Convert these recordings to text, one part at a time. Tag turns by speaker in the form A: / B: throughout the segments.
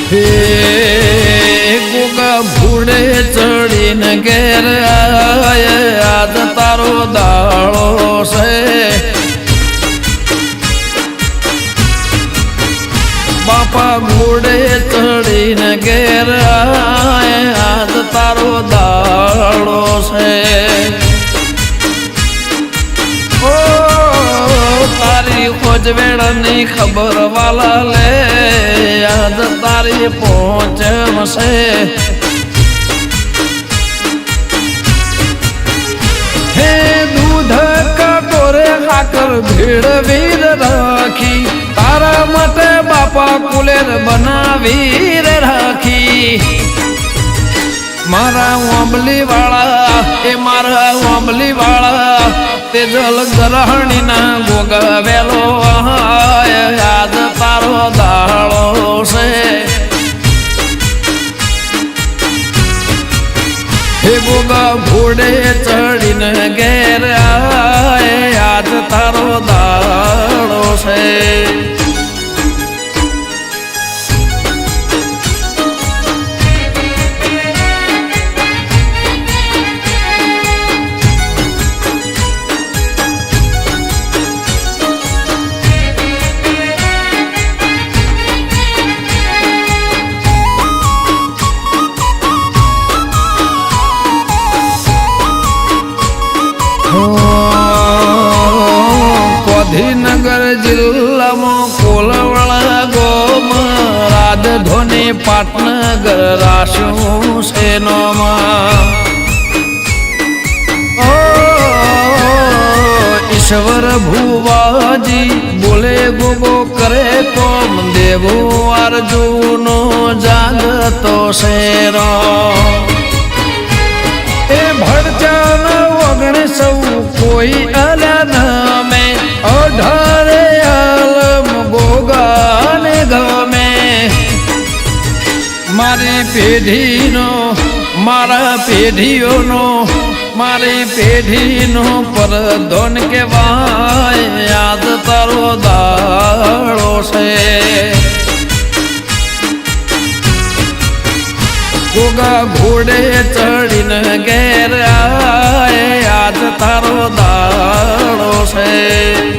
A: હે ગોગા ભૂડે ચડીને ઘેર આજ તારો દાળો છે બાપા ઘોડે ચડીને ઘેર આજ તારો દાળો છે ઓ તારી ખોજવેળની ખબર વાલા લે આજ તારી પહોંચશે હે દૂધ કટોરે હાકર ભેળવી રાખી તારા માટે બાપા કુલેર બનાવી રાખી મારા ઓંબલી વાળા એ મારા ઓંબલી વાળા તે જલ ગ્રહણી ના ગોગાવેલો યાદ તારો દાળો છે હે ગોગા ઘોડે ચડીને ઘેર યાદ તારો દાળો છે ગાંધીનગર જિલ્લામાં કોલવણા ગોમ રાજધોની પાટનગર રાશું સેનોમાં ઈશ્વર ભુવાજી બોલે ગોગો કરે કોમ દેવો અર્જુનો જાગતો શેરો એ ભડચાન વગણે સૌ કોઈ અલ્યા નમે અઢારે આલમ ગોગાને ગમે મારી પેઢીનો મારા પેઢીઓનો મારી પેઢીનો પરધોન કહેવાય યાદ તારો દાળો છે ગોગા ઘોડે ચડીને ઘેર યાદ તારો દાળો છે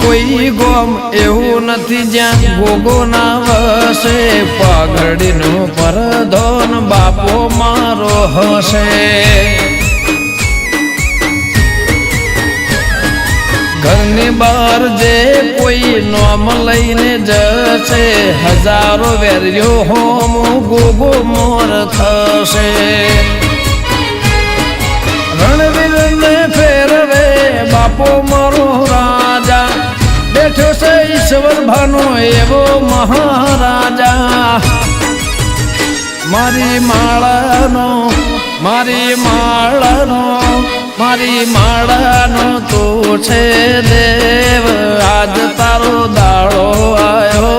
A: કોઈ ગોમ એવું નથી જ્યાં ગોગો ના વસે પાઘડીનો પરધોન બાપો મારો હશે ઘરની બહાર જે કોઈ નોમ લઈને જશે હજારો વેર્યો હોમ ગોગો મોર થશે રણવીરને ફેરવે બાપો મારો રાજા બેઠો છે ઈશ્વર ભાનો એવો મહારાજા મારી માળાનો મારી માળાનો મારી માળાનો તો છે દેવ આજ તારો દાળો આવ્યો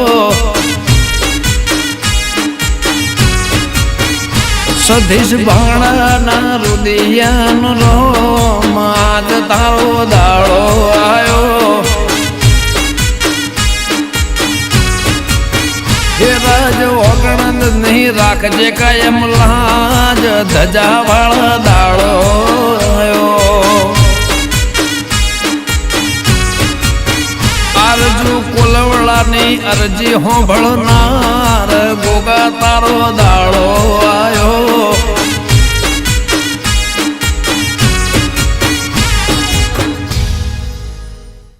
A: સધીશ ભાણાના રુદિયાનો રોમ આજ તારો દાળો આવ્યો રાજ ઓગણંદ નહીં રાખજે કાયમ લાજ ધજા વાળા દાળો આરજુ કોલવડાની અરજી હોંભળનાર ગોગા તારો દાળો